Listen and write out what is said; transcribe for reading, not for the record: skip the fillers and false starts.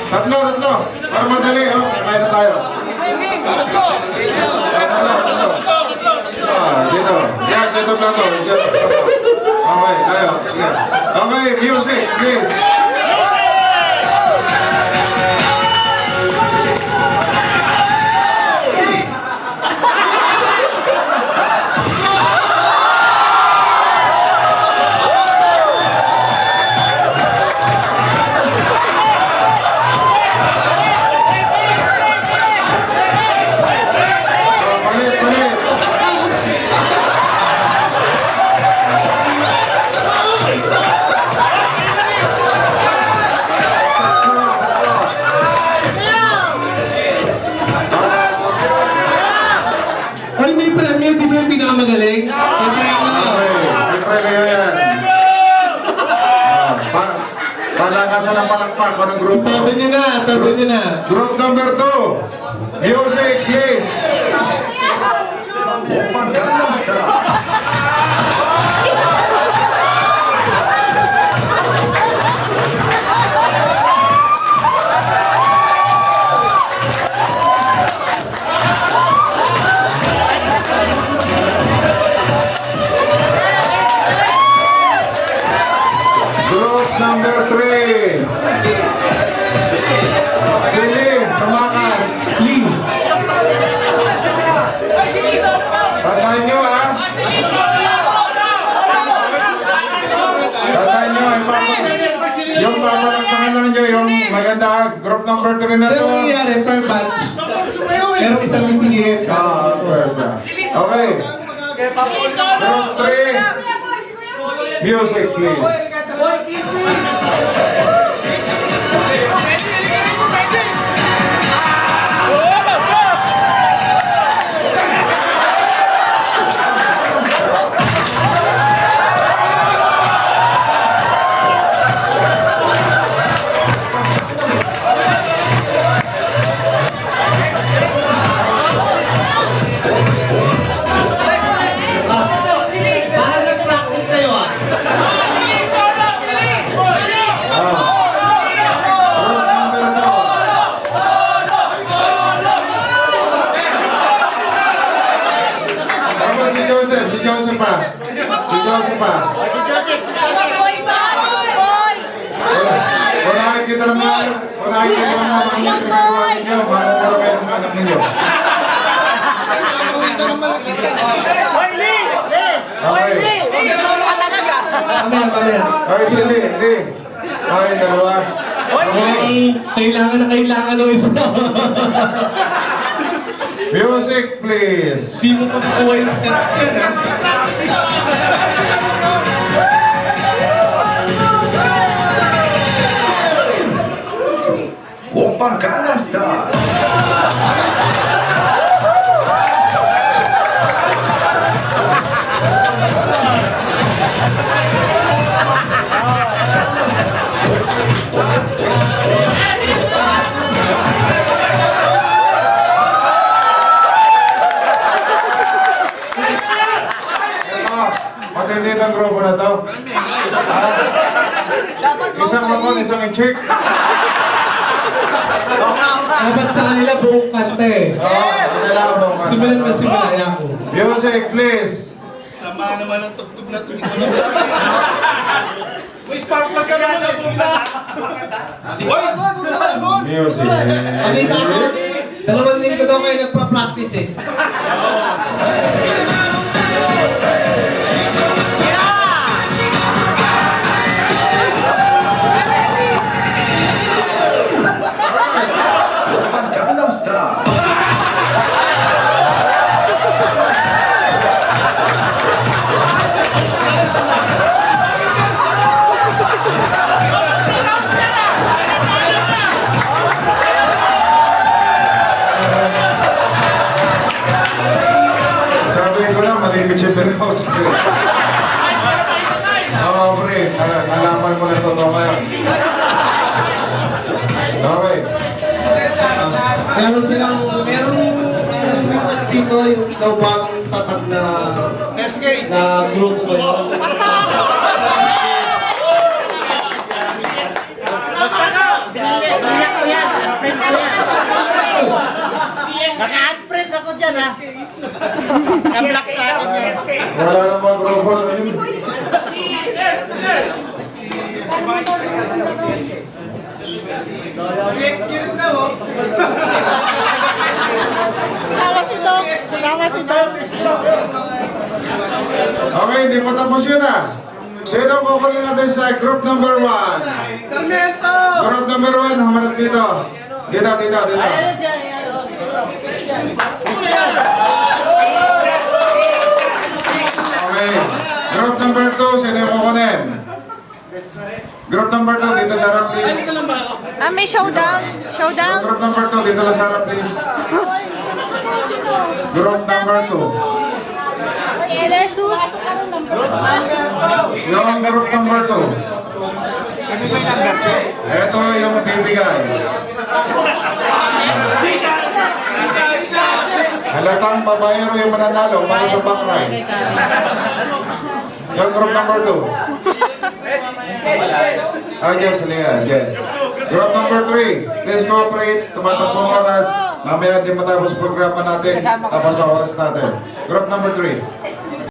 Tatlo. Para madali, oh. Kakain na tayo. Tatlo. Dito. Yan, dito plato. Okay, tayo. Sige. Okay, music, please. Magaling. Siyempre kayo yan. Palakasan ng palakpak. Anong grupo? Tabi nyo na. Group number 2. Music, please. Number 3. Sili, tumakas. Lee. Tatayin nyo, ha? Tatayin nyo, yung pamanang nyo, yung maganda, group number 3 na Ano to. nangyayari per batch? Merong isang hindi. Okay. Group 3. Music, please. Si Joseph pa. Unahin kita naman. Unahin kita naman. Marunong kayo ng anak ninyo. Okay. Mamaya. Okay, Sili. Okay, dalawa. Kailangan ng isa. Music, please. Di mo pa makuha yung steps yan, Oppa Gangnam Style. Matindi ang grupo na to. Isang ako, isang chick. Dapat sa kanila buong kanta eh. Kailangan mo ka. Simulan mo yan ko. Music, please. Sama naman ang tugtog na tuloy ko na. Uy, spark plug ka naman eh. Uy! Music. Pakita ko, 2 linggo daw kayo nagpa-practice eh. Gangnam Style. Chipper House. Oo, pre. Alaman mo na totoo kayo. Okay. Merong request dito yung daw bagong tatak na grupo ko yun. yan ha. Ka-block sa akin yan. Wala namang grupo. Kasama si Doc. Kasama si Doc. Okay, hindi pa tapos yun ah. Sino kukunin natin sa group number 1? Sarmiento! Group number 1, humarap dito. Dito. Ayan siya. Ayan. O, sige. Okay. Group number 2, sino yung kukunin? Group number 2, dito sa harap please. Ah, may showdown. Showdown. Group number 2, dito sa harap please. Group number 2. Jesus. Yung group number 2. Ito yung bibigay. Halatang babayero yung mananalo para sa backline. Yung group number 2. Ah, yes, Leah, yes. Group number 3, please cooperate. Tumatakbo ang oras. Mamaya di matapos programa natin. Tapos sa oras natin. Group number 3.